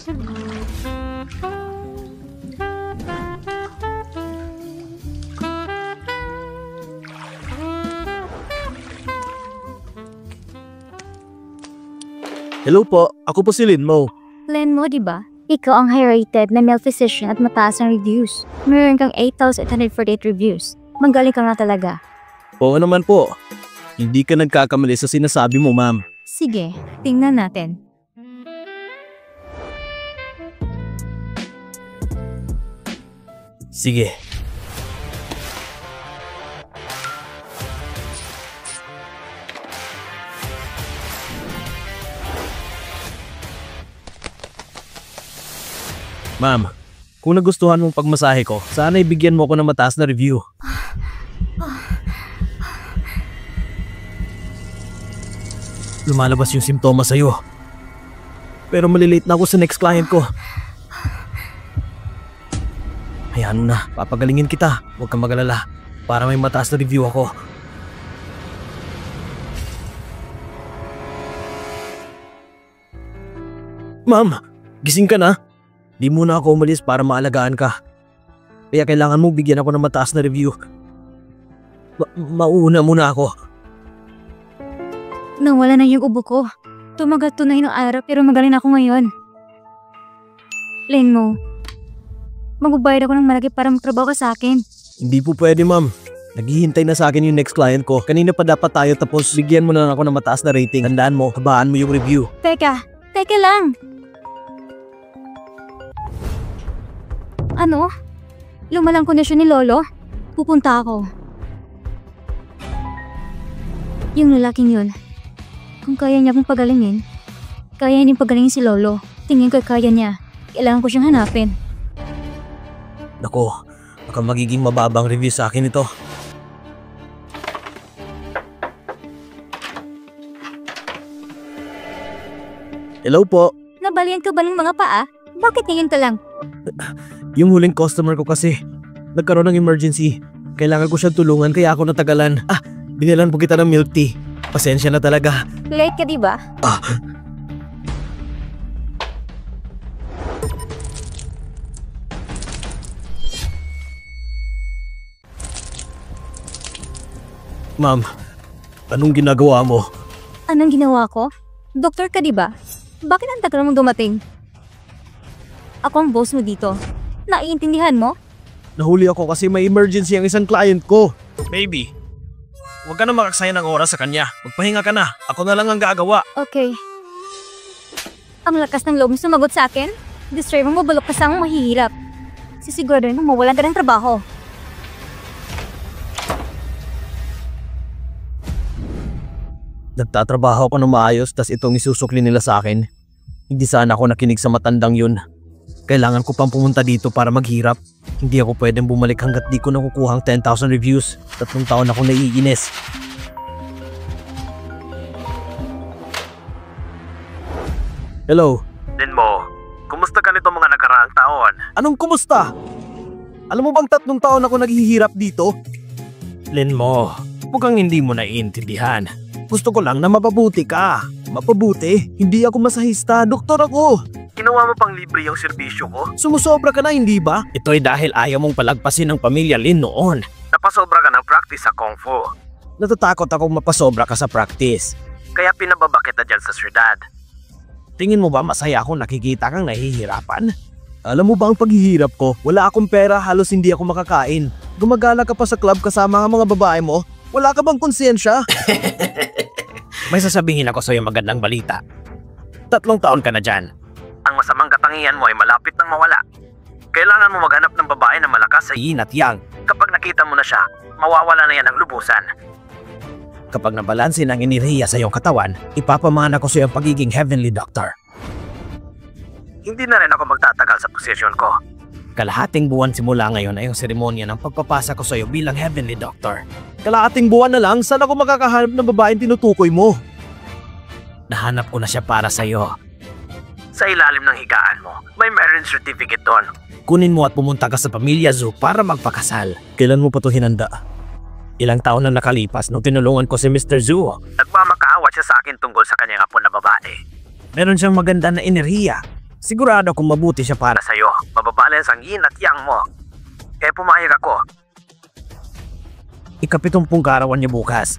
Hello po, ako po si Linmo. Lenmo, di ba? Ikaw ang high-rated na male physician at mataas ang reviews. Meron kang 8,848 reviews. Magaling ka nga talaga. Oo naman po. Hindi ka nagkakamali sa sinasabi mo, ma'am. Sige, tingnan natin. Sige. Ma'am, kung nagustuhan mong pagmasahe ko, sana ibigyan mo ako ng mataas na review. Lumalabas yung simptomas sa'yo. Pero malilate na ako sa next client ko. Hayaan mo na, papagalingin kita. Huwag kang magalala para may mataas na review ako. Ma'am, gising ka na? Di muna ako umalis para maalagaan ka. Kaya kailangan mo bigyan ako ng mataas na review. Mauuna muna ako. Nawala na yung ubo ko. Tumagal to na ng araw pero magaling ako ngayon. Lenmo, magbabayad ako ng malaki para magtrabaho ka sa akin. Hindi po pwede, ma'am. Naghihintay na sa akin yung next client ko. Kanina pa dapat tayo tapos bigyan mo na ako ng mataas na rating. Tandaan mo, habaan mo yung review. Teka lang. Ano? Lumalang kondisyon ni Lolo? Pupunta ako. Yung lalaking yun, kung kaya niya akong pagalingin, kaya niyang pagalingin si Lolo. Tingin ko kaya niya. Kailangan ko siyang hanapin. Naku, baka magiging mababang review sa akin ito. Hello po. Nabalian ka ba ng mga paa? Bakit ngayon ka lang? Yung huling customer ko kasi, nagkaroon ng emergency. Kailangan ko siyang tulungan kaya ako natagalan. Binilan po kita ng milk tea. Pasensya na talaga. Late ka diba? Ma'am, anong ginagawa mo? Anong ginawa ko? Doktor ka diba? Bakit ang tagal mong dumating? Ako ang boss mo dito. Naiintindihan mo? Nahuli ako kasi may emergency ang isang client ko. Baby, huwag ka na makaksaya ng oras sa kanya. Magpahinga ka na. Ako na lang ang gagawa. Okay. Ang lakas ng loob mo sumagot sa akin? Destroy mo bulok ka sa mahihirap. Sisiguraduhin mo mawalan ka ng trabaho. Nagtatrabaho ako ng maayos tas itong isusukli nila sa akin. Hindi sana ako nakinig sa matandang yun. Kailangan ko pang pumunta dito para maghirap. Hindi ako pwedeng bumalik hanggat di ko nakukuhang 10,000 reviews. 3 taon ako naiinis. Hello? Linmo, kumusta ka nito mga nakaraang taon? Anong kumusta? Alam mo bang 3 taon ako naghihirap dito? Linmo, mukhang hindi mo naiintindihan. Gusto ko lang na mapabuti ka. Mapabuti? Hindi ako masahista. Doktor ako. Ginawa mo pang libre yung serbisyo ko? Sumusobra ka na, hindi ba? Ito'y dahil ayaw mong palagpasin ng pamilya Lin noon. Napasobra ka ng practice sa Kung Fu. Natatakot akong mapasobra ka sa practice. Kaya pinababa kita dyan sa syudad. Tingin mo ba masaya akong nakikita kang nahihirapan? Alam mo ba ang paghihirap ko? Wala akong pera, halos hindi ako makakain. Gumagala ka pa sa club kasama ang mga babae mo? Wala ka bang konsensya? May sasabihin ako sa'yo magandang balita. 3 taon ka na dyan. Ang masamang katangian mo ay malapit nang mawala. Kailangan mo maghanap ng babae na malakas sa yin at yang. Kapag nakita mo na siya, mawawala na yan ang lubusan. Kapag nabalansin ang enerhiya sa iyong katawan, ipapamana ko sa iyong pagiging heavenly doctor. Hindi na rin ako magtatagal sa posisyon ko. Kalahating buwan simula ngayon ay yung seremonya ng pagpapasa ko sa iyo bilang heavenly doctor. Kalahating buwan na lang, saan ako makakahanap ng babaeng tinutukoy mo? Nahanap ko na siya para sa iyo. Sa ilalim ng higaan mo, may marriage certificate doon. Kunin mo at pumunta ka sa Pamilya Zoo para magpakasal. Kailan mo pa ito hinanda? Ilang taon na nakalipas nung tinulungan ko si Mr. Zoo. Nagmamakaawa siya sa akin tungkol sa kanyang apo na babae. Meron siyang maganda na enerhiya. Sigurado kung mabuti siya para sa'yo. Mababalance ang yin at yang mo. Kaya pumayag ako. Ika-70 karawan niya bukas.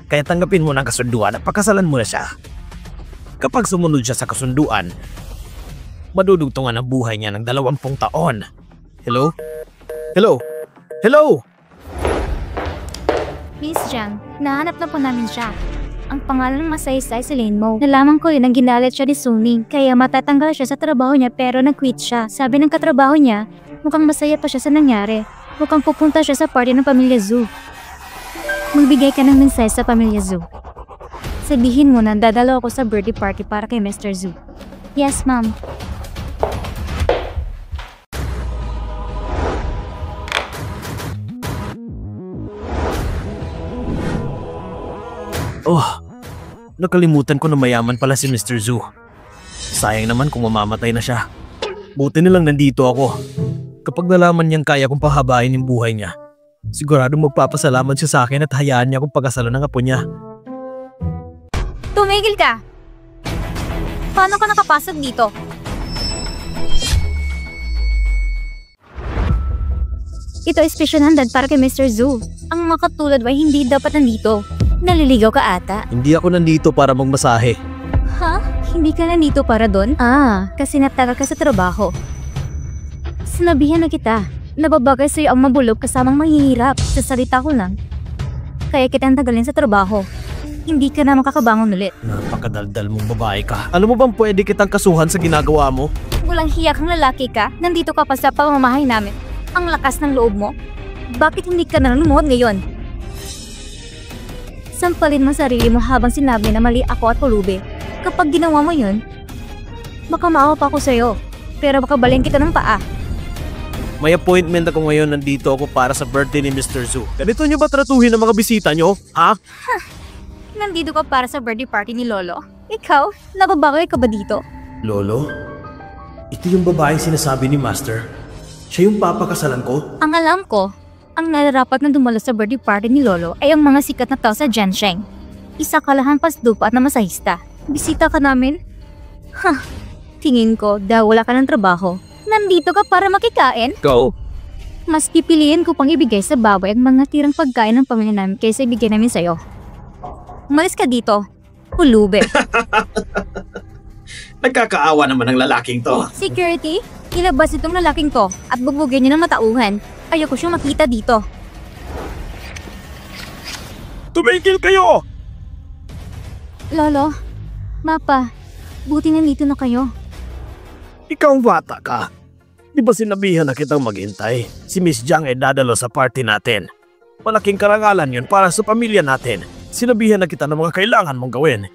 Kaya tanggapin mo ng kasunduan at pakasalan mo na siya. Kapag sumunod siya sa kasunduan, madudugtungan ang buhay niya ng 20 taon. Hello? Hello? Hello? Miss Jiang, nahanap na po namin siya. Ang pangalan ng masaysay si Lane Mo. Nalaman ko rin ang ginalit siya ni Suning, kaya matatanggal siya sa trabaho niya pero nag-quit siya. Sabi ng katrabaho niya, mukhang masaya pa siya sa nangyari. Mukhang pupunta siya sa party ng Pamilya Zhu. Magbigay ka ng mensahe sa Pamilya Zhu. Sabihin mo na dadalo ako sa birthday party para kay Mr. Zhu. Yes, ma'am. Oh, nakalimutan ko na mayaman pala si Mr. Zhu. Sayang naman kung mamamatay na siya. Buti nilang nandito ako. Kapag nalaman niyang kaya kong pahabain yung buhay niya, siguradong magpapasalamat siya sa akin at hayaan niya akong pagkasalan ng apo niya. Tumigil ka! Paano ka nakapasok dito? Ito ay special handad para kay Mr. Zhu. Ang mga katulad ay hindi dapat nandito. Naliligaw ka ata. Hindi ako nandito para magmasahe. Ha? Hindi ka nandito para doon? Kasi natagal ka sa trabaho. Sinabihan na kita. Nababagay sa'yo ang mabulok kasamang mahihirap. Sa salita ko lang. Kaya kitang tagalin sa trabaho. Hindi ka na makakabangon ulit. Napakadaldal mong babae ka. Alam mo bang pwede kitang kasuhan sa ginagawa mo? Walang hiya kang lalaki ka. Nandito ka pa sa pamamahay namin. Ang lakas ng loob mo. Bakit hindi ka na lumuhod ngayon? Sampalin mo sarili mo habang sinabi na mali ako at pulubi. Kapag ginawa mo yun, baka maawa pa ako sa'yo. Pero baka balhin kita ng paa. May appointment ako ngayon, nandito ako para sa birthday ni Mr. Zhu. Ganito niyo ba tratuhin ang mga bisita niyo? Ha? Nandito ka para sa birthday party ni Lolo. Ikaw, nababagay ka ba dito? Lolo? Ito yung babaeng sinasabi ni Master. Siya yung papakasalan ko? Ang alam ko, ang nararapat na dumalo sa birthday party ni Lolo ay ang mga sikat na tao sa Jiangsheng. Isa kalahan pasdupa at na masahista. Bisita ka namin? Tingin ko, dahil wala ka ng trabaho. Nandito ka para makikain? Go! Mas pipiliin ko pang ibigay sa baboy ang mga tirang pagkain ng pamilya namin kaysa ibigay namin sa'yo. Umalis ka dito. Hulube. Nagkakaawa naman ang lalaking to. Security, ilabas itong lalaking to at bubugin niyo ng matauhan. Ayoko siyang makita dito. Tumigil kayo! Lolo, Mapa, buti nandito na kayo. Ikaw bata ka. Di ba sinabihan na kitang maghintay? Si Miss Jiang ay dadalo sa party natin. Malaking karangalan yun para sa pamilya natin. Sinabihan na kita ng mga kailangan mong gawin.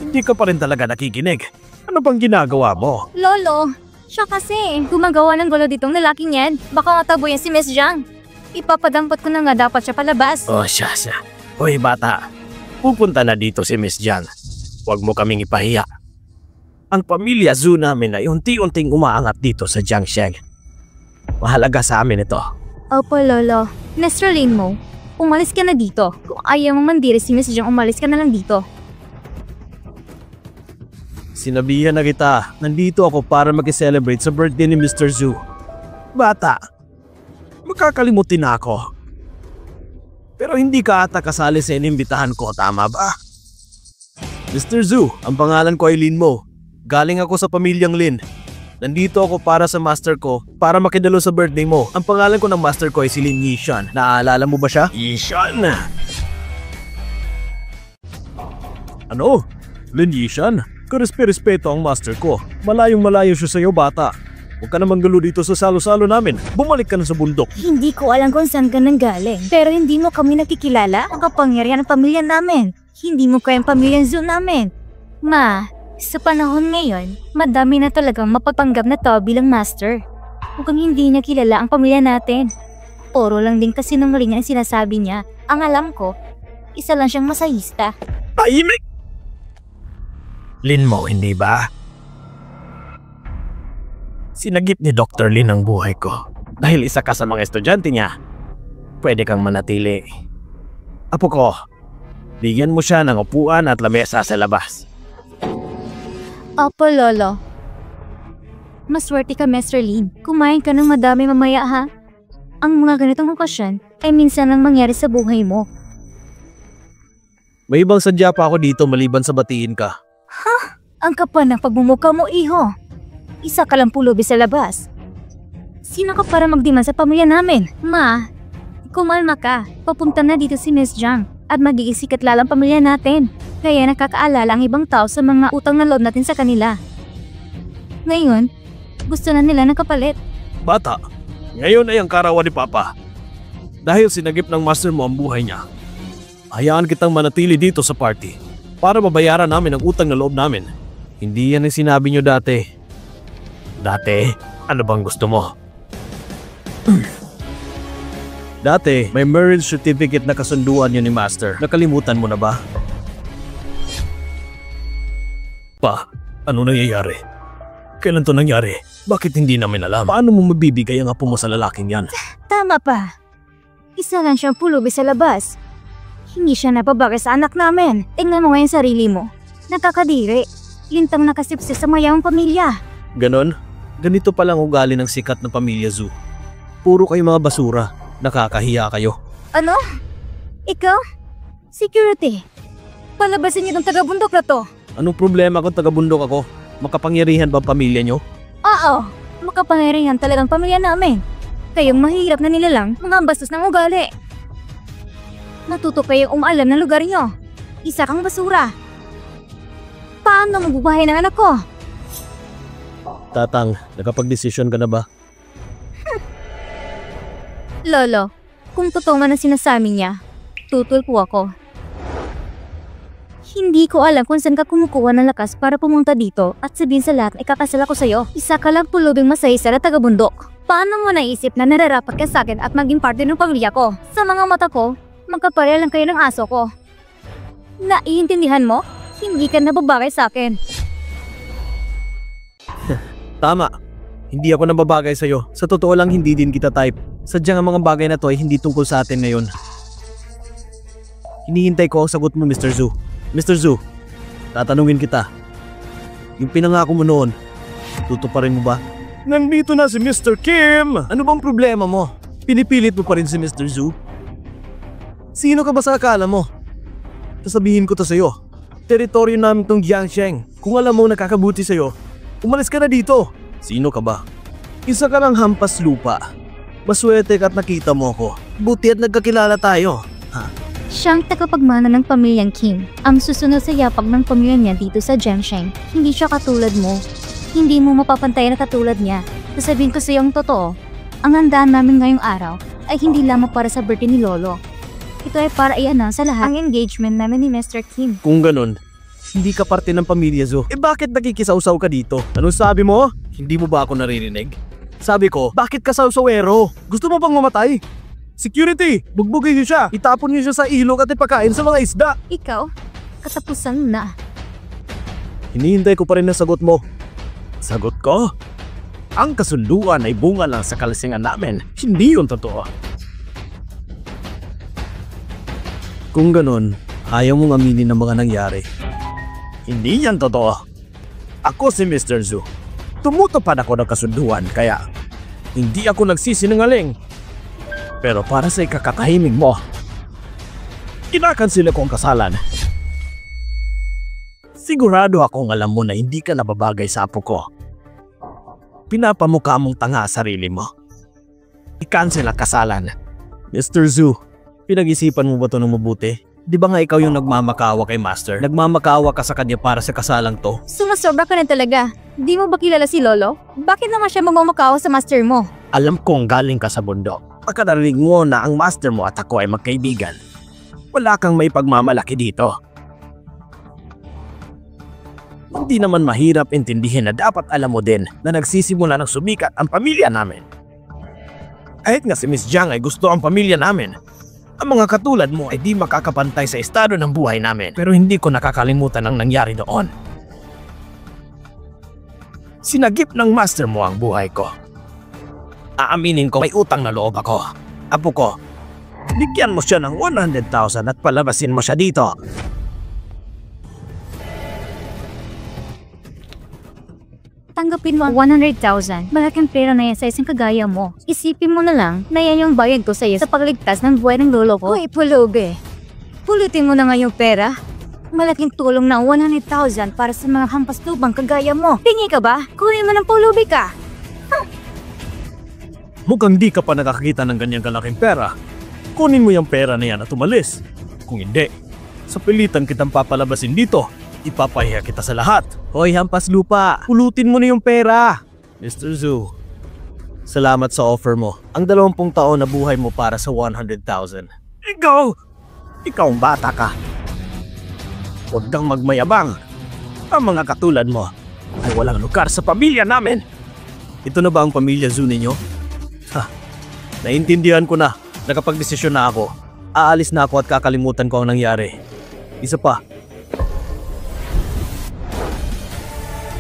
Hindi ka pa rin talaga nakikinig. Ano bang ginagawa mo? Lolo, siya kasi gumagawa ng gulo ditong lalaking yan. Baka matabo yan si Miss Jiang. Ipapadampot ko na nga dapat siya palabas. Oh, siya. Hoy bata, pupunta na dito si Miss Jiang. Huwag mo kaming ipahiya. Ang pamilya Zhu namin ay unti-unting umaangat dito sa Jiangsheng. Mahalaga sa amin ito. Opo, Lolo. Mr. Lane Mo, umalis ka na dito. Kung ayaw mong mandiri si Miss Jiang, umalis ka na lang dito. Sinabihan na kita, nandito ako para mag-celebrate sa birthday ni Mr. Zhu. Bata, makakalimutin na ako. Pero hindi ka ata kasali sa inimbitahan ko, tama ba? Mr. Zhu, ang pangalan ko ay Lin Mo. Galing ako sa pamilyang Lin. Nandito ako para sa master ko para makidalo sa birthday mo. Ang pangalan ko ng master ko ay si Lin Yishan. Naaalala mo ba siya? Yishan! Ano? Lin Yishan? Karespe-respeto ang master ko. Malayong-malayo siya sa'yo, bata. Huwag ka naman gulo dito sa salo-salo namin. Bumalik ka na sa bundok. Hindi ko alam kung saan ka nanggaling. Pero hindi mo kami nakikilala. Ang kapangyarihan ng pamilya namin. Hindi mo kayang pamilya Zhu namin. Ma, sa panahon ngayon, madami na talagang mapapanggap na tao bilang master. Mukhang hindi niya kilala ang pamilya natin. Puro lang din kasi sinungalingan ang sinasabi niya. Ang alam ko, isa lang siyang masahista. Tahimik! Lin Mo, hindi ba? Sinagip ni Dr. Lin ang buhay ko. Dahil isa ka sa mga estudyante niya, pwede kang manatili. Apo ko, bigyan mo siya ng upuan at lamesa sa labas. Opo, Lolo. Maswerte ka, Mr. Lin. Kumain ka ng madami mamaya, ha? Ang mga ganitong okasyon ay minsan lang mangyari sa buhay mo. May ibang sadya pa ako dito maliban sa batiin ka. Ang kapal ng pagmumukha mo, iho. Isa ka lang pulubi sa labas. Sino ka para magdiman sa pamilya namin? Ma, kumalma ka. Papunta na dito si Miss Jiang at magiging sikat lalang pamilya natin. Kaya nakakaalala ang ibang tao sa mga utang na loob natin sa kanila. Ngayon, gusto na nila ng kapalit. Bata, ngayon ay ang karawan ni Papa. Dahil sinagip ng master mo ang buhay niya, hayaan kitang manatili dito sa party para mabayaran namin ang utang na loob namin. Hindi yan ang sinabi niyo dati. Dati, ano bang gusto mo? Dati, may marriage certificate na kasunduan yun ni Master. Nakalimutan mo na ba? Pa, ano nangyayari? Kailan to nangyari? Bakit hindi namin alam? Paano mo mabibigay ang apo mo sa lalaking yan? Tama pa. Isa lang siyang pulubi sa labas. Hindi siya napabagay sa anak namin. Tingnan mo ngayon sarili mo. Nakakadiri. Lintang nakasipsis sa mayamang pamilya. Ganon? Ganito palang ugali ng sikat na pamilya Zhu. Puro kayo mga basura. Nakakahiya kayo. Ano? Ikaw? Security. Palabasin niyo tong taga-bundok na to. Anong problema kung taga-bundok ako? Makapangyarihan ba ang pamilya nyo? Oo. Makapangyarihan talagang pamilya namin. Kayong mahirap na nilalang mga bastos ng ugali. Natuto kayong umaalam ng lugar niyo. Isa kang basura. Paano mabubuhay ng anak ko? Tatang, nakapag-desisyon ka na ba? Lolo, kung totoo man ang sinasabi niya, tutol po ako. Hindi ko alam kung saan ka kumukuha ng lakas para pumunta dito at sabihin sa lahat na ikakasal ako sa'yo. Isa ka lang pulubing masaysa na taga-bundok. Paano mo naisip na nararapat ka sa akin at maging parte ng pamilya ko? Sa mga mata ko, magkapareha lang kayo ng aso ko. Naiintindihan mo? Hindi ka nababagay sa akin. Tama. Hindi ako nababagay sa'yo. Sa totoo lang hindi din kita type. Sadyang ang mga bagay na to ay hindi tungkol sa atin ngayon. Hinihintay ko ang sagot mo, Mr. Zhu. Mr. Zhu, tatanungin kita. Yung pinangako mo noon, tutuparin mo ba? Nandito na si Mr. Kim! Ano bang problema mo? Pinipilit mo pa rin si Mr. Zhu? Sino ka ba sa akala mo? Sasabihin ko to sa'yo. Teritoryo namin tong Jiangsheng. Kung alam mo nakakabuti sa'yo, umalis ka na dito. Sino ka ba? Isa ka ng hampas lupa. Maswerte ka at nakita mo ako. Buti at nagkakilala tayo. Siyang tagapagmana ng pamilyang Kim. Ang susunod sa yapag ng pamilya niya dito sa Jiangsheng. Hindi siya katulad mo. Hindi mo mapapantay na katulad niya. Sasabihin ko sa iyo ang totoo. Ang handaan namin ngayong araw ay hindi lamang para sa birthday ni Lolo. Ito ay para i-announce sa lahat ang engagement namin ni Mr. Kim. Kung ganun, hindi ka parte ng pamilya Zhu. Bakit nakikisawsaw ka dito? Anong sabi mo? Hindi mo ba ako naririnig? Sabi ko, bakit ka sawsawero? Gusto mo bang mamatay? Security! Bugbugin niyo siya! Itapon niyo siya sa ilog at ipakain sa mga isda! Ikaw, katapusan na. Hinihintay ko pa rin ang sagot mo. Sagot ko? Ang kasunduan ay bunga lang sa kalasingan namin. Hindi yun totoo. Kung ganun, ayaw mong aminin ang mga nangyari. Hindi yan totoo. Ako si Mr. Zhu. Tumutupad ako ng kasunduan kaya hindi ako nagsisinungaling. Pero para sa ikakatahimik mo, kinakansila ko ang kasalan. Sigurado akong alam mo na hindi ka nababagay sa apo ko. Pinapamukha mong tanga sarili mo. I-cancel ang kasalan. Mr. Zhu, pinag-isipan mo ba ito ng mabuti? Di ba nga ikaw yung nagmamakawa kay Master? Nagmamakawa ka sa kanya para sa kasalang to? Sumasobra ka na talaga. Di mo ba kilala si Lolo? Bakit naman siya magmamakawa sa master mo? Alam kong galing ka sa bundok. Pagkadarinig mo na ang master mo at ako ay magkaibigan. Wala kang may pagmamalaki dito. Hindi naman mahirap intindihin na dapat alam mo din na nagsisimula ng sumikat ang pamilya namin. Kahit nga si Miss Jiang ay gusto ang pamilya namin, ang mga katulad mo ay di makakapantay sa estado ng buhay namin. Pero hindi ko nakakalimutan ang nangyari noon. Sinagip ng master mo ang buhay ko. Aaminin ko may utang na loob ako. Apo ko, bigyan mo siya ng 100,000 at palabasin mo siya dito. Tanggapin mo ang 100,000. Malaking pera na yan sa isang kagaya mo. Isipin mo na lang na yan yung bayad ko sa'yo sa pagligtas ng buhay ng lolo ko. Uy, pulubi. Pulutin mo na nga yung pera. Malaking tulong na 100,000 para sa mga hampas lubang kagaya mo. Tingi ka ba? Kunin mo ng pulubi ka. Mukhang di ka pa nakakakita ng ganyang kalaking pera. Kunin mo yung pera na yan at umalis. Kung hindi, sa pilitan kitang papalabasin dito. Ipapahiya kita sa lahat. Hoy, hampas lupa. Pulutin mo na yung pera. Mr. Zhu, salamat sa offer mo. Ang 20 taon na buhay mo para sa 100,000. Ikaw ang bata ka. Huwag kang magmayabang. Ang mga katulad mo ay walang lugar sa pamilya namin. Ito na ba ang pamilya Zhu ninyo? Naintindihan ko na. Nakapagdesisyon na ako. Aalis na ako at kakalimutan ko ang nangyari. Isa pa.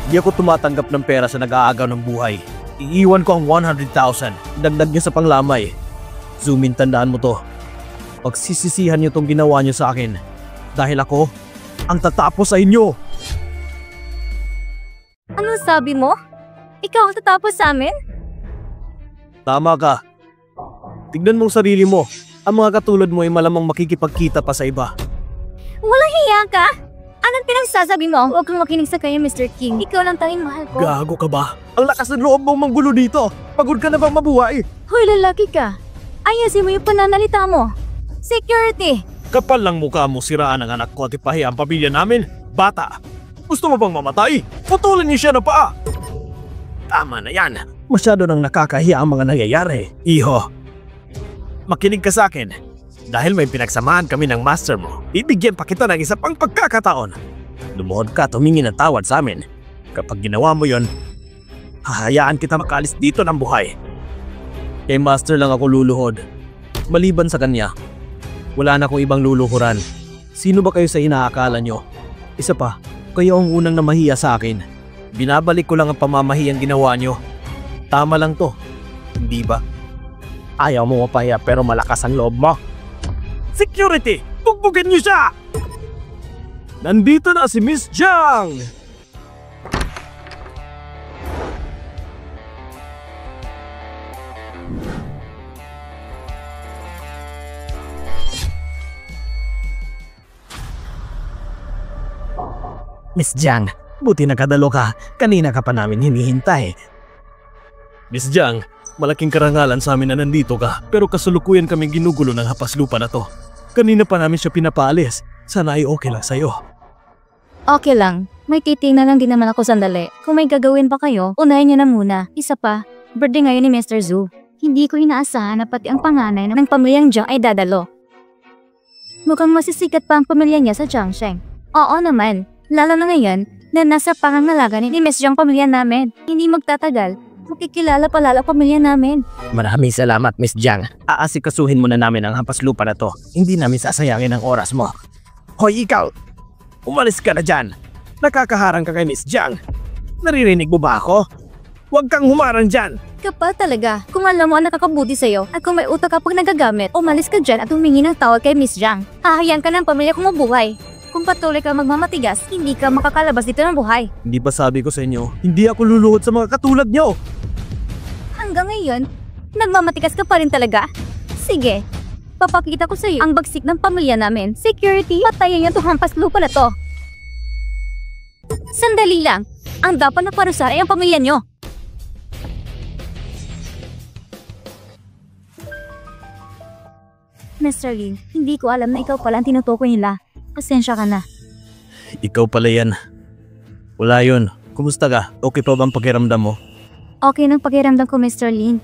Di ako tumatanggap ng pera sa nag-aagaw ng buhay. Iiwan ko ang 100,000. Dagdag niyo sa panglamay. Zoomin, tandaan mo to. Pagsisisihan niyo tong ginawa niyo sa akin. Dahil ako, ang tatapos sa inyo. Anong sabi mo? Ikaw ang tatapos sa amin? Tama ka. Tignan mong sarili mo. Ang mga katulad mo ay malamang makikipagkita pa sa iba. Walang hiya ka? Anong pinagsasabi mo? Huwag kang makinig sa kanya, Mr. King. Ikaw lang tanging mahal ko. Gago ka ba? Ang lakas ng loob mong manggulo dito. Pagod ka na bang mabuhay? Hoy, lalaki ka. Ayusin mo yung pananalita mo. Security! Kapal lang mukha mo, siraan ang anak ko at ipahiya ang pamilya namin. Bata, gusto mo bang mamatay? Putulin niyo siya na paa. Tama na yan. Masyado nang nakakahiya ang mga nangyayari. Iho, makinig ka sa akin. Dahil may pinagsamahan kami ng master mo, bibigyan pa kita ng isa pang pagkakataon. Lumuhod ka, tumingin ng tawad sa amin. Kapag ginawa mo yon, hahayaan kita makalis dito ng buhay. Kay master lang ako luluhod. Maliban sa kanya, wala na akong ibang luluhuran. Sino ba kayo sa inaakala nyo? Isa pa, kayo ang unang namahiya sa akin. Binabalik ko lang ang pamamahiyang ginawa nyo. Tama lang to, hindi ba? Ayaw mo mapahiya pero malakas ang loob mo. Security! Bugbugin niyo siya! Nandito na si Miss Jiang! Miss Jiang, buti nakadalo ka. Kanina ka pa namin hinihintay. Miss Jiang, malaking karangalan sa amin na nandito ka. Pero kasulukuyan kami ginugulo ng hapaslupa na to. Kanina pa namin siya pinapaalis. Sana ay okay lang sa'yo. Okay lang. May titingnan lang din naman ako sandali. Kung may gagawin pa kayo, unahin niyo na muna. Isa pa, birthday ngayon ni Mr. Zhu. Hindi ko inaasahan na pati ang panganay ng pamilyang Jiang ay dadalo. Mukhang masisikat pa ang pamilya niya sa Jiangsheng. Oo naman, lalo na ngayon na nasa pangangalaga ni Miss Jiang pamilya namin. Hindi magtatagal. Makikilala palala pamilya namin. Maraming salamat, Miss Jiang. Aasikasuhin mo na namin ang hampas lupa na to. Hindi namin sasayangin ang oras mo. Hoy, ikaw! Umalis ka na dyan. Nakakaharang ka kay Miss Jiang. Naririnig mo ba ako? Huwag kang humarang dyan. Kapal talaga. Kung alam mo ang nakakabuti sa'yo at kung may utak ka pag nagagamit, umalis ka dyan at humingi ng tawad kay Miss Jiang. Hahayaan ka ng pamilya kung mabuhay. Kung patuloy ka magmamatigas, hindi ka makakalabas dito ng buhay. Hindi ba sabi ko sa inyo, hindi ako luluhod sa mga katulad nyo? Hanggang ngayon, nagmamatigas ka pa rin talaga? Sige, papakita ko sa'yo ang bagsik ng pamilya namin. Security, patayin niyo itong hampas lupa na to. Sandali lang, ang dapat na parusa ay ang pamilya niyo. Mr. Lin, hindi ko alam na ikaw pala ang tinutukoy nila. Pasensya ka na. Ikaw pala yan. Wala yun. Kumusta ka? Okay pa bang pakiramdam mo? Okay nang pakiramdam ko, Mr. Lin.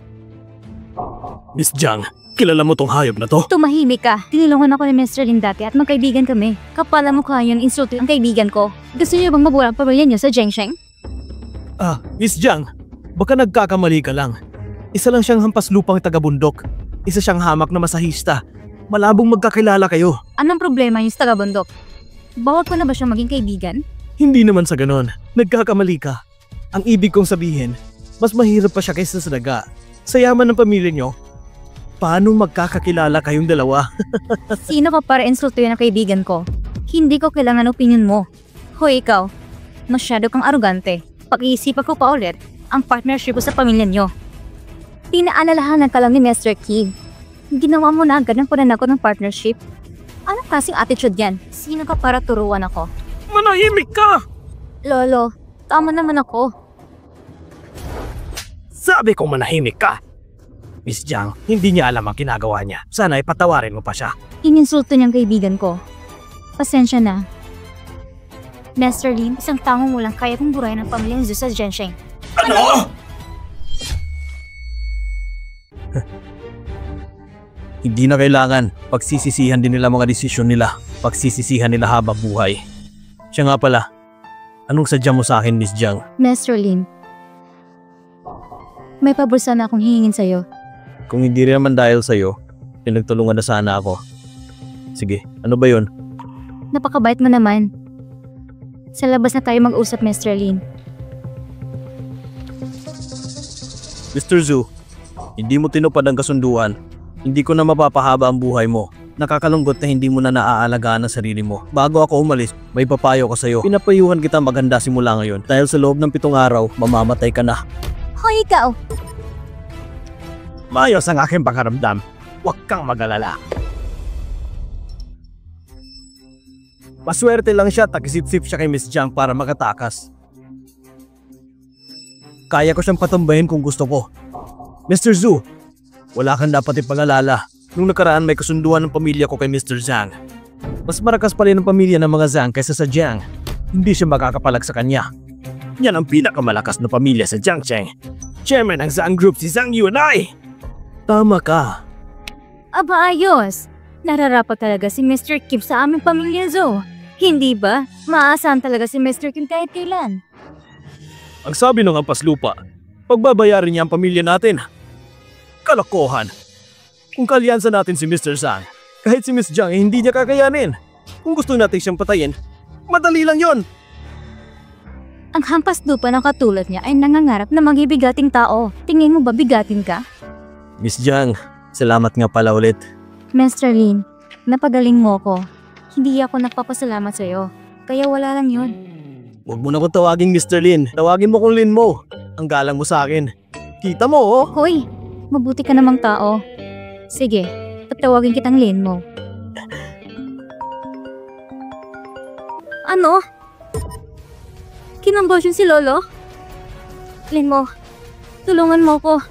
Miss Jiang, kilala mo tong hayop na to? Tumahimik ka. Tinulungan ako ni Mr. Lin dati at magkaibigan kami. Kapala mo kaya yung insulto ang kaibigan ko. Gusto niyo bang mabuhay ang pamilya niyo sa Jiangsheng? Miss Jiang, baka nagkakamali ka lang. Isa lang siyang hampas lupang taga-bundok. Isa siyang hamak na masahista. Malabong magkakilala kayo. Anong problema yung sa taga-bundok? Bawal ko na ba siyang maging kaibigan? Hindi naman sa ganon. Nagkakamali ka. Ang ibig kong sabihin, mas mahirap pa siya kaysa sa daga. Sa yaman ng pamilya niyo, paano magkakakilala kayong dalawa? Sino ka para insultuin ang kaibigan ko? Hindi ko kailangan opinion mo. Hoy ikaw, masyado kang arugante. Pag-iisipan ko pa ulit ang partnership ko sa pamilya niyo. Pinaalalahanan ka lang ni Mr. Kim. Ginawa mo na agad ng pananakot ng partnership. Anong klaseng attitude yan? Sino ka para turuan ako? Manahimik ka! Lolo, tama naman ako. Sabi ko manahimik ka! Miss Jiang, hindi niya alam ang ginagawa niya. Sana ipatawarin mo pa siya. Ininsulto niyang kaibigan ko. Pasensya na. Master Lin, isang taong walang kaya kong burahin ang pamilyang Zhu sa Zhensheng. Ano? Hindi na kailangan. Pagsisisihan din nila mga desisyon nila. Pagsisisihan nila habang buhay. Siya nga pala. Anong sadya mo sa akin, Miss Jiang? Master Lin, may pabor sana akong hihingin sa'yo. Kung hindi rin naman dahil sa'yo, pinagtulungan na sana ako. Sige, ano ba yun? Napakabait mo naman. Sa labas na tayo mag-usap, Mr. Lin. Mr. Zhu, hindi mo tinupad ang kasunduan. Hindi ko na mapapahaba ang buhay mo. Nakakalungkot na hindi mo na naaalagaan ang sarili mo. Bago ako umalis, may papayo ko sa'yo. Pinapayuhan kita maganda simula ngayon. Dahil sa loob ng 7 araw, mamamatay ka na. Hoy, ikaw! Maayos ang aking pakaramdam. Huwag kang mag-alala. Maswerte lang siya, takisip-sip siya kay Miss Jiang para makatakas. Kaya ko siyang patumbahin kung gusto ko. Mr. Zhu, wala kang dapat ipag-alala. Nung nakaraan may kasunduan ng pamilya ko kay Mr. Zhang. Mas marakas pa rin ang pamilya ng mga Zhang kaysa sa Jiang. Hindi siya makakapalag sa kanya. Yan ang pinakamalakas na pamilya sa Jiangsheng. Chairman ng Zhang Group si Zhang Yunai. Tama ka. Aba, ayos! Nararapat talaga si Mr. Kim sa aming pamilya, Zhou. Hindi ba? Maaasahan talaga si Mr. Kim kahit kailan. Ang sabi ng ampas lupa, pagbabayarin niya ang pamilya natin. Kalokohan. Kung kalyansa natin si Mr. Zhang, kahit si Miss Jiang hindi niya kakayanin. Kung gusto natin siyang patayin, madali lang yon. Ang hampas lupa ng katulad niya ay nangangarap na maging bigating tao. Tingin mo ba bigatin ka? Miss Jiang, salamat nga pala ulit. Mr. Lin, napagaling mo ko. Hindi ako nagpapasalamat sa'yo. Kaya wala lang yun. Huwag mo na kong tawaging Mr. Lin. Tawagin mo kong Lin mo. Ang galang mo sa akin. Kita mo, oh. Hoy, mabuti ka namang tao. Sige, tatawagin kitang Lin mo. Ano? Kinambos yun si Lolo? Lin mo, tulungan mo ko.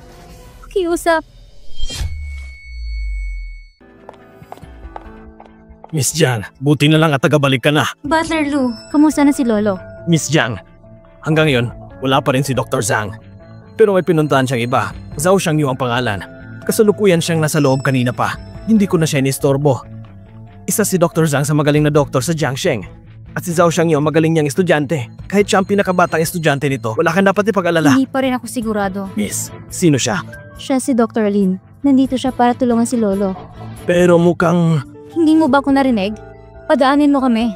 Pakiusap. Miss Jiang, buti na lang at tagabalik ka na. Butler Lu, kamusta na si Lolo? Miss Jiang, hanggang ngayon, wala pa rin si Dr. Zhang. Pero may pinuntahan siyang iba. Zhao Shangyu ang pangalan. Kasalukuyan siyang nasa loob kanina pa. Hindi ko na siya inistorbo. Isa si Dr. Zhang sa magaling na doktor sa Jiangsheng. At si Zhao Shangyu ang magaling niyang estudyante. Kahit siya ang pinakabatang estudyante nito, wala kang dapat ipag-alala. Hindi pa rin ako sigurado. Miss, sino siya? Siya si Dr. Lin. Nandito siya para tulungan si Lolo. Pero mukhang... Hindi mo ba ako narinig? Padaanin mo kami.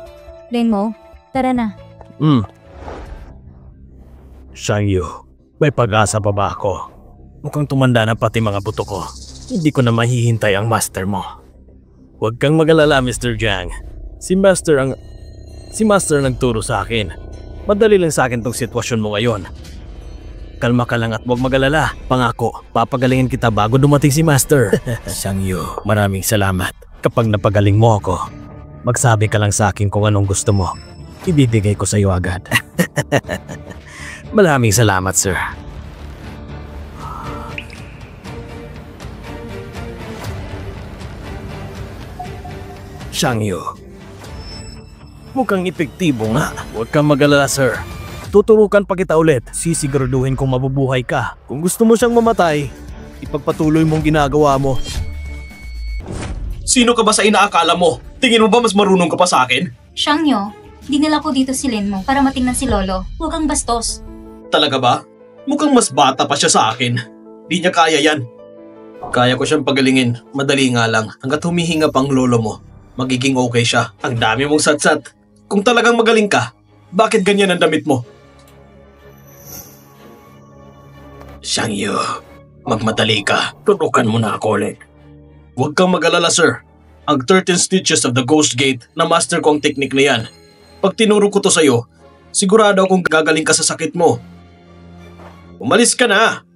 Lin mo, tara na. Shangyu, may pag-asa pa ba ako? Mukhang tumanda na pati mga buto ko. Hindi ko na mahihintay ang master mo. Huwag kang mag-alala, Mr. Jiang. Si Master nagturo sa akin. Madali lang sa akin tong sitwasyon mo ngayon. Kalma ka lang at huwag mag-alala. Pangako, papagalingin kita bago dumating si Master. Shangyu, maraming salamat. Kapag napagaling mo ako, magsabi ka lang sa akin kung anong gusto mo. Ibibigay ko sa iyo agad. Maraming salamat, sir. Shangyu, mukhang epektibo nga. Huwag kang mag-alala, sir. Tuturukan pa kita ulit. Sisiguraduhin kung mabubuhay ka. Kung gusto mo siyang mamatay, ipagpatuloy mong ginagawa mo. Sino ka ba sa inaakala mo? Tingin mo ba mas marunong ka pa sa akin? Shangyo, dinala ko dito si Lin mo para matingnan si Lolo. Huwag kang bastos. Talaga ba? Mukhang mas bata pa siya sa akin. Di niya kaya yan. Kaya ko siyang pagalingin. Madali nga lang. Hanggat humihinga pang lolo mo, magiging okay siya. Ang dami mong satsat. Kung talagang magaling ka, bakit ganyan ang damit mo? Shangyu, magmadali ka. Tutukan mo na ako ulit. Huwag kang mag-alala, sir. Ang 13 stitches of the Ghost Gate na master ko ang technique na yan. Pag tinuro ko to sa'yo, Sigurado akong gagaling ka sa sakit mo. Umalis ka na.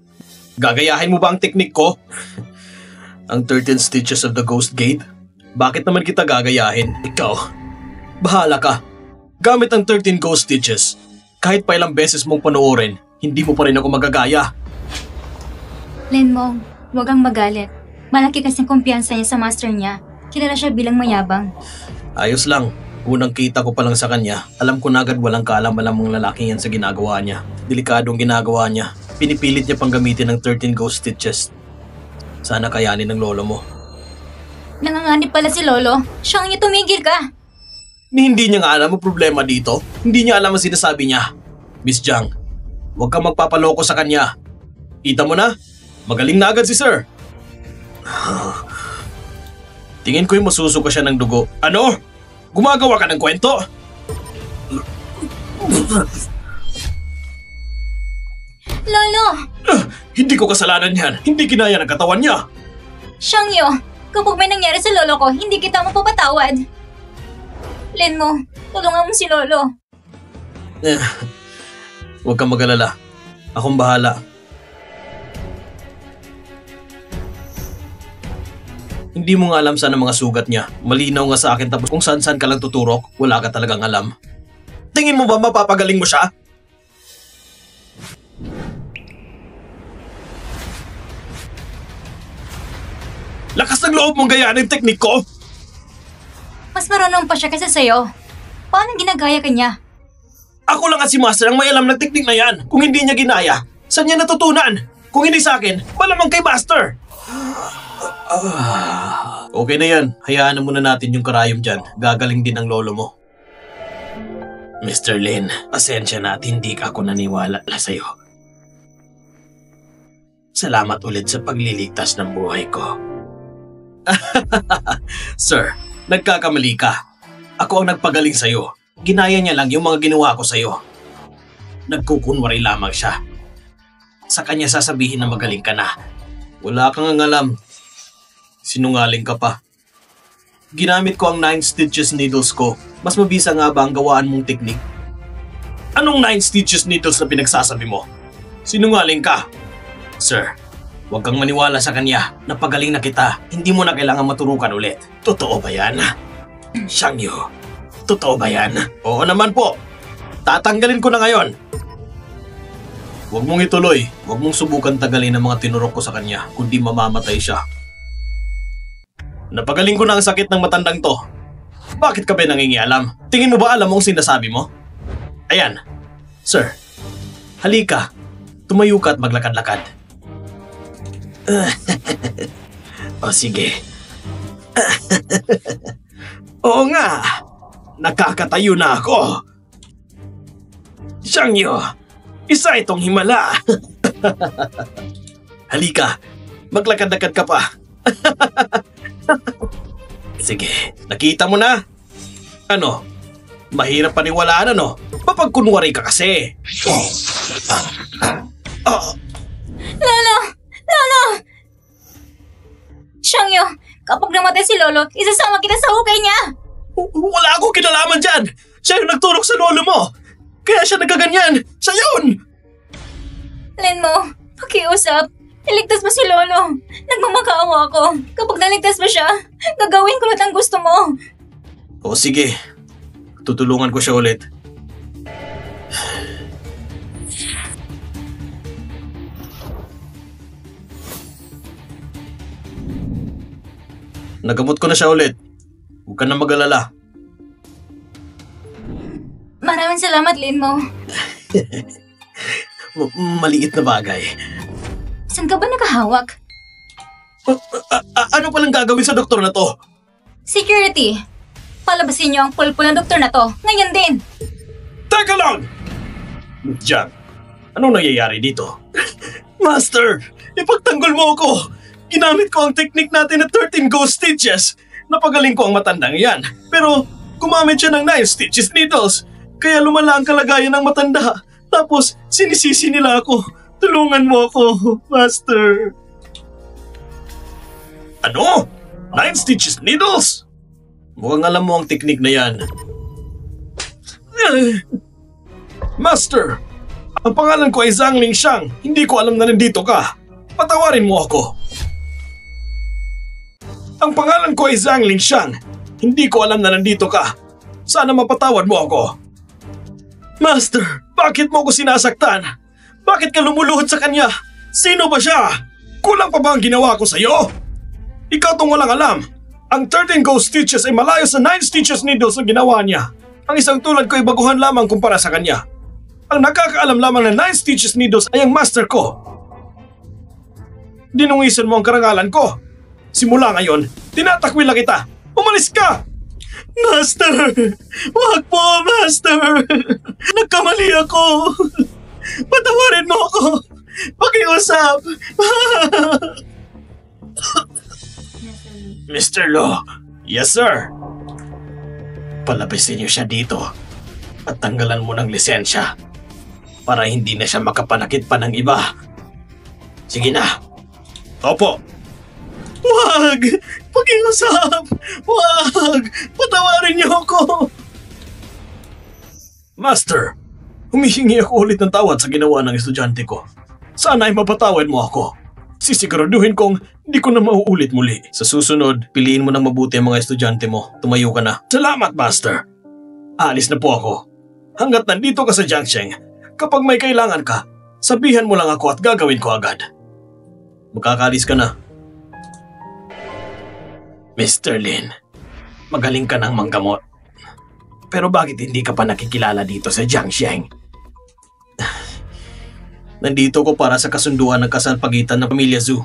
Gagayahin mo ba ang teknik ko? Ang 13 stitches of the Ghost Gate? Bakit naman kita gagayahin? Ikaw, bahala ka. Gamit ang 13 Ghost Stitches. Kahit pa ilang beses mong panoorin, hindi mo pa rin ako magagaya. Lenmong, huwag kang magalit. Malaki kasing kumpiyansa niya sa master niya. Kilala siya bilang mayabang. Ayos lang. Unang kita ko pa lang sa kanya, alam ko na agad walang kaalam-alam mong lalaki yan sa ginagawa niya. Delikadong ginagawa niya. Pinipilit niya pang gamitin ng 13 Ghost Stitches. Sana kayanin ng lolo mo. Nanganganib pala si Lolo. Siyang niya tumigil ka. Hindi niya nga alam ang problema dito. Hindi niya alam ang sinasabi niya. Miss Jiang, huwag kang magpapaloko sa kanya. Kita mo na, magaling na agad si Sir. Tingin ko'y masusuka siya ng dugo. Ano? Gumagawa ka ng kwento? Lolo! Hindi ko kasalanan yan. Hindi kinaya ng katawan niya. Shangyo, kapag may nangyari sa lolo ko, hindi kita mapapatawad. Lenmo, tulungan mo si Lolo. Huwag kang mag-alala. Akong bahala. Hindi mo nga alam saan ang mga sugat niya. Malinaw nga sa akin tapos kung saan-saan ka lang tuturok, wala ka talagang alam. Tingin mo ba mapapagaling mo siya? Lakas ng loob mong gayaan ang teknik ko! Mas marunong pa siya kaysa sa'yo. Paano ginagaya ka niya? Ako lang at si Master ang may alam ng teknik na yan. Kung hindi niya ginaya, saan niya natutunan? Kung hindi sa akin, malamang kay Master! Okay na yan. Hayaan na muna natin yung karayom dyan. Gagaling din ang lolo mo. Mr. Lin, pasensya na at hindi ako naniwala sa'yo. Salamat ulit sa pagliligtas ng buhay ko. Sir, nagkakamali ka. Ako ang nagpagaling sa'yo. Ginaya niya lang yung mga ginawa ko sa'yo. Nagkukunwari lamang siya. Sa kanya sasabihin na magaling ka na. Wala kang alam. Sinungaling ka pa. Ginamit ko ang 9 stitches needles ko. Mas mabisa nga ba ang gawaan mong teknik? Anong 9 stitches needles na pinagsasabi mo? Sinungaling ka. Sir, huwag kang maniwala sa kanya. Napagaling na kita. Hindi mo na kailangan maturukan ulit. Totoo ba yan? Shangyo, totoo ba yan? Oo naman po. Tatanggalin ko na ngayon. Huwag mong ituloy. Huwag mong subukan tagalin ang mga tinurok ko sa kanya, kundi mamamatay siya. Napagaling ko na ang sakit ng matandang to. Bakit ka ba nangingialam? Tingin mo ba alam mo ang sinasabi mo? Ayan. Sir, halika. Tumayo ka at maglakad-lakad. O sige. Oo nga. Nakakatayo na ako. Shangyo, isa itong himala. Halika, maglakad-lakad ka pa. Sige, nakita mo na? Ano? Mahirap paniwalaan ano? Papagkunwari ka kasi. Lolo! Lolo! Shangyo, kapag namatay si Lolo, isasama kita sa hukay niya! Wala akong kinalaman dyan! Siya yung nagturok sa lolo mo! Kaya siya nagkaganyan! Siya yun! Lenmo, pakiusap. Iligtas mo si Lolo. Nagmamakaawa ako. Kapag naligtas mo siya, gagawin ko lahat ang gusto mo. O sige, tutulungan ko siya ulit. Nagamot ko na siya ulit. Huwag ka na mag-alala. Maraming salamat, Lenmo. Maliit na bagay. Saan ka ba nakahawak? Ano palang gagawin sa doktor na to? Security. Palabasin niyo ang pulpo ng doktor na to. Ngayon din. Teka lang! Diyan, anong nangyayari dito? Master, ipagtanggol mo ako! Ginamit ko ang technique natin na 13 ghost stitches. Napagaling ko ang matandang yan. Pero gumamit siya ng 9 stitches needles. Kaya lumala ang kalagayan ng matanda. Tapos sinisisi nila ako. Tulungan mo ako, Master. Ano? 9 stitches needles? Mukhang alam mo ang teknik na yan. Master! Ang pangalan ko ay Zhang Lingxiang. Hindi ko alam na nandito ka. Patawarin mo ako. Ang pangalan ko ay Zhang Lingxiang. Hindi ko alam na nandito ka. Sana mapatawad mo ako. Master, bakit mo ako sinasaktan? Bakit ka lumuluhod sa kanya? Sino ba siya? Kulang pa ba ang ginawa ko sa'yo? Ikaw tong walang alam. Ang 13 ghost stitches ay malayo sa 9 stitches needles ang ginawa niya. Ang isang tulad ko ay baguhan lamang kumpara sa kanya. Ang nakakaalam lamang na 9 stitches needles ay ang master ko. Dinungisan mo ang karangalan ko. Simula ngayon, tinatakwil na kita. Umalis ka! Master! Wag po, Master! Nagkamali ako! Patawarin mo ako! Pakiusap! Mr. Lo! Yes, sir! Palabisin niyo siya dito at tanggalan mo ng lisensya para hindi na siya makapanakit pa ng iba. Sige na! Opo! Wag! Pakiusap! Wag! Patawarin niyo ako! Master, humihingi ako ulit ng tawad sa ginawa ng estudyante ko. Sana ay mapatawad mo ako. Sisiguraduhin kong di ko na mauulit muli. Sa susunod, piliin mo ng mabuti ang mga estudyante mo. Tumayo ka na. Salamat, Master! Alis na po ako. Hanggat nandito ka sa Jiangsheng, kapag may kailangan ka, sabihan mo lang ako at gagawin ko agad. Makakalis ka na. Mr. Lin, magaling ka ng manggamot. Pero bakit hindi ka pa nakikilala dito sa Jiangsheng? Nandito ko para sa kasunduan ng kasal pagitan ng pamilya Zhu.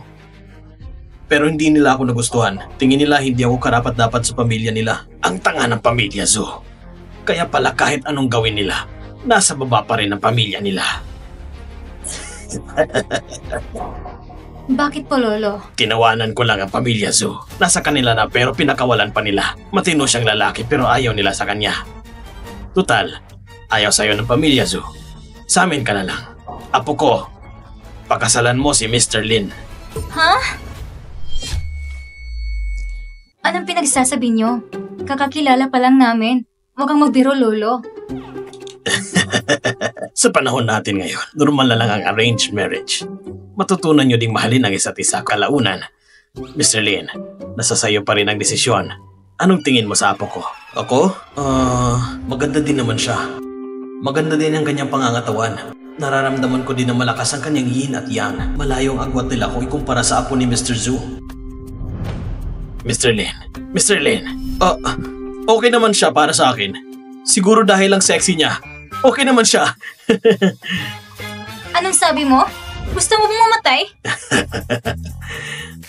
Pero hindi nila ako nagustuhan. Tingin nila hindi ako karapat-dapat sa pamilya nila. Ang tanga ng pamilya Zhu. Kaya pala kahit anong gawin nila, nasa baba pa rin ang pamilya nila. Bakit po, Lolo? Tinawanan ko lang ang pamilya Zhu. Nasa kanila na pero pinakawalan pa nila. Matino siyang lalaki pero ayaw nila sa kanya. Tutal, ayaw sa'yo ng pamilya Zhu. Sa amin ka na lang. Apo ko, pakasalan mo si Mr. Lin. Ha? Anong pinagsasabi niyo? Kakakilala pa lang namin. Huwag kang magbiro, Lolo. Sa panahon natin ngayon, normal na lang ang arranged marriage. Matutunan nyo ding mahalin ang isa't isa kalaunan. Mr. Lin, nasa sayo pa rin ang desisyon. Anong tingin mo sa apo ko? Ako? Maganda din naman siya. Maganda din ang kanyang pangangatawan. Nararamdaman ko din na malakas ang kanyang yin at yang. Malayo ang agwat nila kung ikumpara sa apo ni Mr. Zhu. Mr. Lin. Mr. Lin. Okay naman siya para sa akin. Siguro dahil lang sexy niya. Okay naman siya. Anong sabi mo? Gusto mo bang mamatay?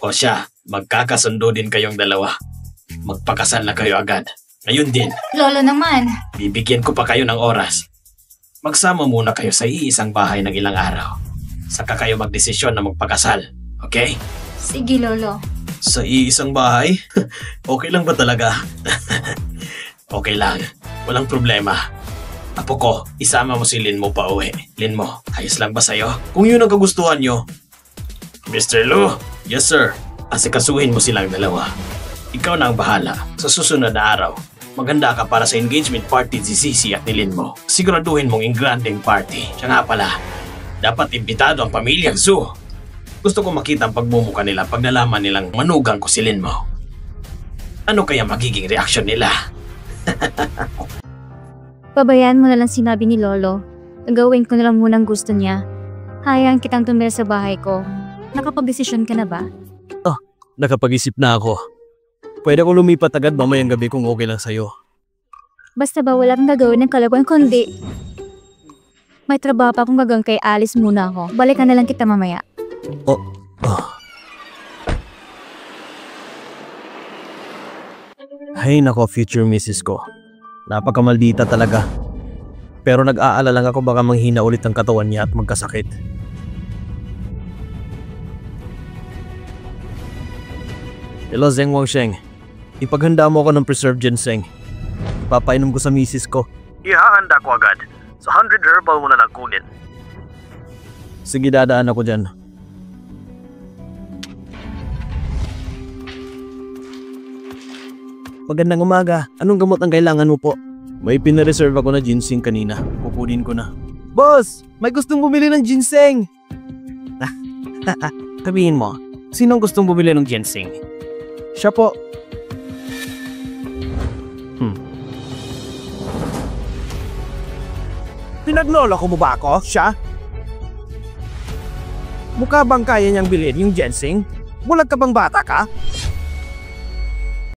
O siya, magkakasundo din kayong dalawa. Magpakasal na kayo agad. Ngayon din. Lolo naman. Bibigyan ko pa kayo ng oras. Magsama muna kayo sa iisang bahay ng ilang araw. Saka kayo magdesisyon na magpakasal. Okay? Sige, Lolo. Sa iisang bahay? Okay lang ba talaga? Okay lang. Walang problema. Apo ko, isama mo si Lin mo pa uwi. Lin mo, ayos lang ba sa'yo? Kung yun ang kagustuhan nyo. Mr. Lu? Yes, sir. Asikasuhin mo silang dalawa. Ikaw na ang bahala. Sa susunod na araw, maganda ka para sa engagement party si Sisi at ni Lin mo. Siguraduhin mong engranding party. Siya nga pala, dapat imbitado ang pamilyang Zhu. Gusto ko makita ang pagmumuka nila pag nalaman nilang manugang ko si Lin mo. Ano kaya magiging reaksyon nila? Pabayaan mo na lang sinabi ni Lolo. Gagawin ko na lang munang gusto niya. Hayaan kitang tumira sa bahay ko. Nakapag-desisyon ka na ba? Nakapag-isip na ako. Pwede akong lumipat agad mamayang gabi kung okay lang sa'yo. Basta ba wala kang gagawin ng kalaguan kundi may trabaho pa akong gagawin kay Alice muna ako. Balikan na lang kita mamaya. Hay nako, future missus ko. Napakamaldita talaga. Pero nag-aalala lang ako baka manghina ulit ang katawan niya at magkasakit. Hello, Zheng Wangsheng. Ipaghanda mo ako ng preserved ginseng. Ipapainom ko sa misis ko. Ihahanda ko agad. Sa 100 herbal mo na lang kunin. Sige, dadaan ako dyan. Magandang umaga. Anong gamot ang kailangan mo po? May pinareserve ako na ginseng kanina. Kukunin ko na. Boss, may gustong bumili ng ginseng. Sabihin mo, sinong gustong bumili ng ginseng? Siya po. Pinagloloko mo ba ako? Siya? Mukha bang kaya niyang bilhin yung ginseng? Bulag ka bang bata ka?